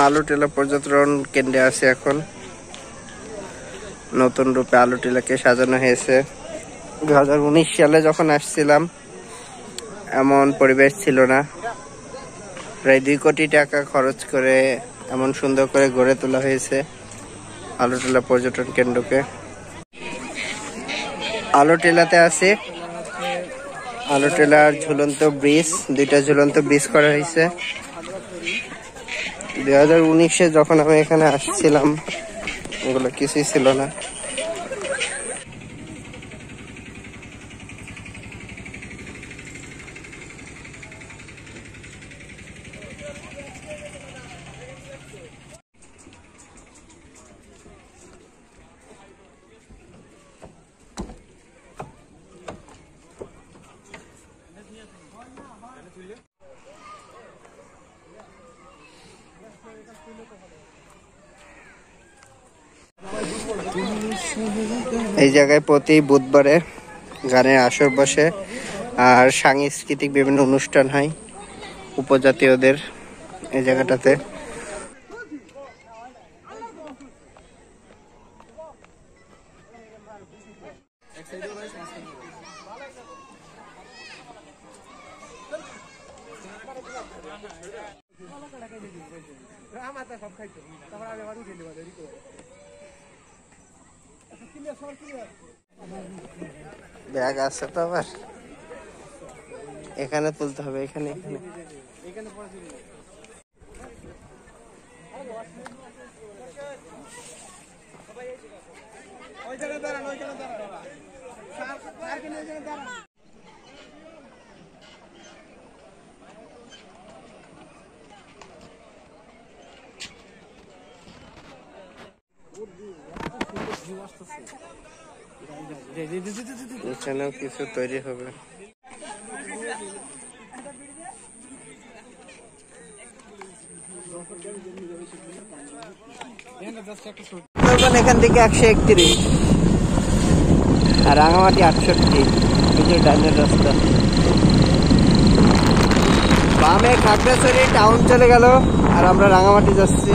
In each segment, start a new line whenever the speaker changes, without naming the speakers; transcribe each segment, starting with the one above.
আলুটিলা পর্যটন কেন্দ্রে আছে এখন। নতুন রূপে আলুটিলাকে সাজানো হয়েছে। 2019 সালে যখন আসছিলাম এমন পরিবেশ ছিল না। প্রায় 2 কোটি টাকা খরচ করে এমন সুন্দর করে গড়ে তোলা হয়েছে আলুটিলা পর্যটন কেন্দ্রকে। আলুটিলাতে আছে আলুটিলার ঝুলন্ত ব্রিজ, 2টা ঝুলন্ত ব্রিজ করা হয়েছে। 2019-এ যখন আমি এখানে আসছিলাম এগুলো কিছুই ছিল না। এই জায়গায় প্রতি বুধবারে গানের আসর বসে আর সাংস্কৃতিক বিভিন্ন অনুষ্ঠান হয় উপজাতীয়দের এই জায়গাটাতে। ব্যাগ আছে তো আবার এখানে তুলতে হবে। এখানে এখানেও কিছু তৈরি হবে। এখান থেকে 131 আর রাঙামাটি 68, ডাইনের রাস্তা। বামে খাগড়াছড়ি টাউন চলে গেল আর আমরা রাঙামাটি যাচ্ছি।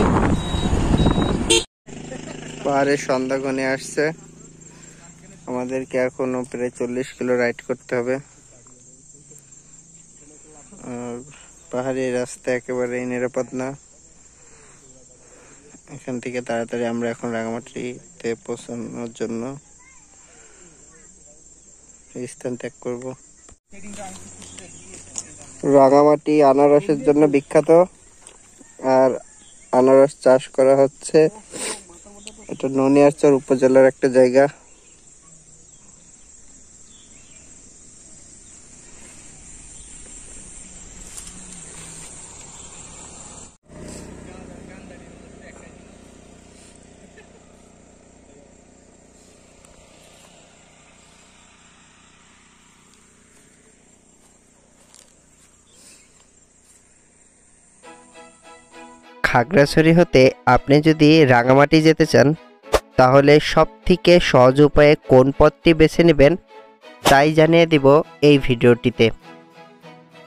পাহাড়ের সন্ধ্যা ঘনিয়ে আসছে, আমাদেরকে এখনো প্রায় 40 কিলো রাইড করতে হবে। পাহাড়ি রাস্তা একেবারেই নিরাপদ না। এখান থেকে তাড়াতাড়ি আমরা এখন রাঙামাটিতে পৌঁছানোর জন্য স্থান ত্যাগ করব। রাঙামাটি আনারসের জন্য বিখ্যাত আর আনারস চাষ করা হচ্ছে। এটা ননিয়ারচর উপজেলার একটা জায়গা। খাগড়াছড়ি হতে আপনি যদি রাঙামাটি যেতে চান তাহলে সবথেকে সহজ উপায়ে কোন পথটি বেছে নেবেন তাই জানিয়ে দিব এই ভিডিওটিতে।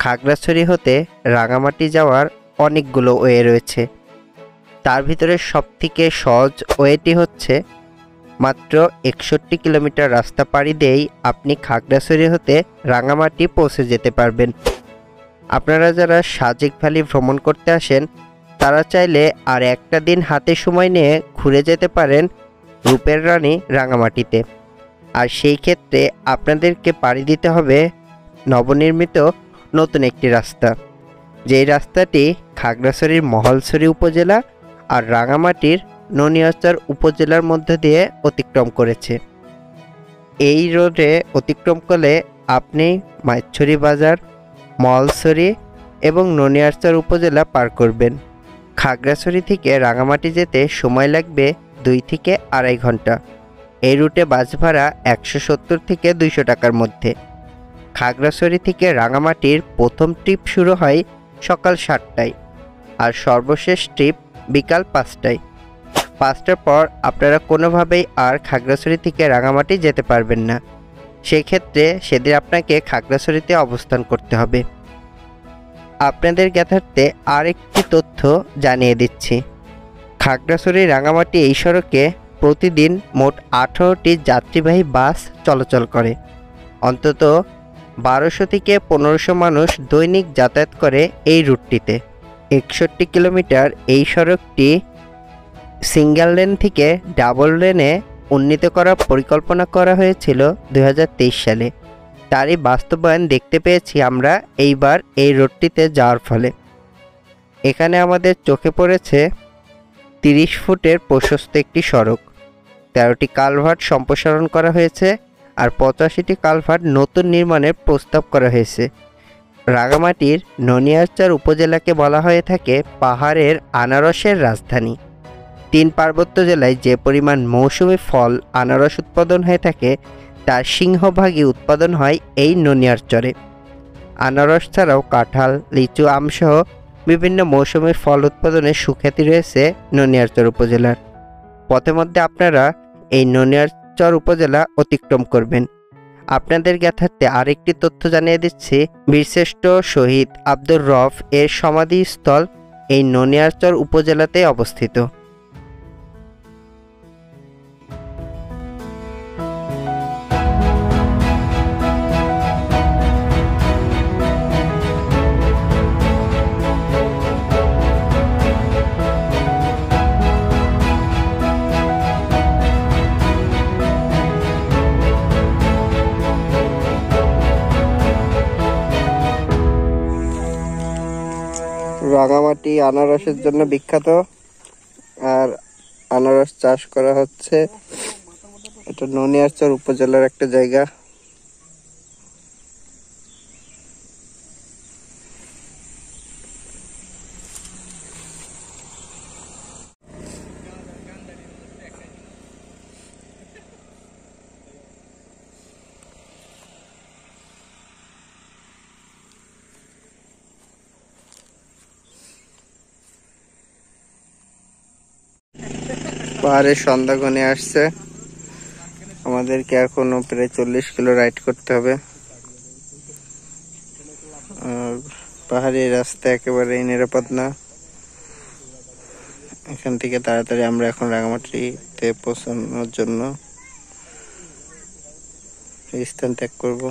খাগড়াছড়ি হতে রাঙামাটি যাওয়ার অনেকগুলো ওয়ে রয়েছে, তার ভিতরে সবথেকে সহজ ওয়েটি হচ্ছে মাত্র 61 কিলোমিটার রাস্তা পাড়ি দিয়েই আপনি খাগড়াছড়ি হতে রাঙামাটি পৌঁছে যেতে পারবেন। আপনারা যারা সাজেক ভ্যালি ভ্রমণ করতে আসেন তারা চাইলে আর একটা দিন হাতে সময় নিয়ে ঘুরে যেতে পারেন রূপের রানী রাঙামাটিতে। আর সেই ক্ষেত্রে আপনাদেরকে পাড়ি দিতে হবে নবনির্মিত নতুন একটি রাস্তা, যেই রাস্তাটি খাগড়াছড়ির মহলছড়ি উপজেলা আর রাঙামাটির ননিয়ারচর উপজেলার মধ্য দিয়ে অতিক্রম করেছে। এই রোডে অতিক্রম করলে আপনি মাইছড়ি বাজার, মহলছড়ি এবং ননিয়ারচর উপজেলা পার করবেন। খাগড়াছড়ি থেকে রাঙামাটি যেতে সময় লাগবে 2 থেকে 2.5 ঘন্টা। এই রুটে বাস ভাড়া 170 থেকে 200 টাকার মধ্যে। খাগড়াছড়ি থেকে রাঙামাটির প্রথম ট্রিপ শুরু হয় সকাল 7টায় আর সর্বশেষ ট্রিপ বিকাল 5টায়। 5টার পর আপনারা কোনোভাবেই আর খাগড়াছড়ি থেকে রাঙামাটি যেতে পারবেন না। সেক্ষেত্রে সেদিন আপনাকে খাগড়াছড়িতে অবস্থান করতে হবে। আপনাদের জ্ঞাতার্থে আরেকটি তথ্য জানিয়ে দিচ্ছি। খাগড়াছড়ি রাঙামাটি এই সড়কে প্রতিদিন মোট 18টি যাত্রীবাহী বাস চলাচল করে। অন্তত 1200 থেকে 1500 মানুষ দৈনিক যাতায়াত করে এই রুটটিতে। 61 কিলোমিটার এই সড়কটি সিঙ্গেল লেন থেকে ডাবল লেনে উন্নীত করার পরিকল্পনা করা হয়েছিল 2023 সালে। তারই বাস্তবায়ন দেখতে পেয়েছি আমরা এইবার এই রোডটিতে যাওয়ার ফলে। এখানে আমাদের চোখে পড়েছে 30 ফুটের প্রশস্ত একটি সড়ক, 13টি কালভার্ট সম্প্রসারণ করা হয়েছে আর 85টি কালভার্ট নতুন নির্মাণের প্রস্তাব করা হয়েছে। রাঙামাটির ননিয়ারচর উপজেলাকে বলা হয়ে থাকে পাহাড়ের আনারসের রাজধানী। 3 পার্বত্য জেলায় যে পরিমাণ মৌসুমি ফল আনারস উৎপাদন হয়ে থাকে তার সিংহভাগই উৎপাদন হয় এই ননিয়ারচরে। আনারস ছাড়াও কাঁঠাল, লিচু, আমসহ বিভিন্ন মৌসুমি ফল উৎপাদনে সুখ্যাতি রয়েছে ননিয়ারচর উপজেলার। পথে মধ্যে আপনারা এই ননিয়ারচর উপজেলা অতিক্রম করবেন। আপনাদের জ্ঞাতার্থে আরেকটি তথ্য জানিয়ে দিচ্ছি, বীরশ্রেষ্ঠ শহীদ আব্দুর রফ এর সমাধিস্থল এই ননিয়ারচর উপজেলাতে অবস্থিত। রাঙামাটি আনারসের জন্য বিখ্যাত, আর আনারস চাষ করা হচ্ছে। এটা ননিয়ারচর উপজেলার একটা জায়গা। পাহাড়ে সন্ধ্যা ঘনে আসছে, আমাদেরকে এখনো প্রায় 40 কিলো রাইড করতে হবে। পাহাড়ি রাস্তা একেবারেই নিরাপদ না। এখান থেকে তাড়াতাড়ি আমরা এখন রাঙামাটিতে পৌঁছানোর জন্য স্থান ত্যাগ করব।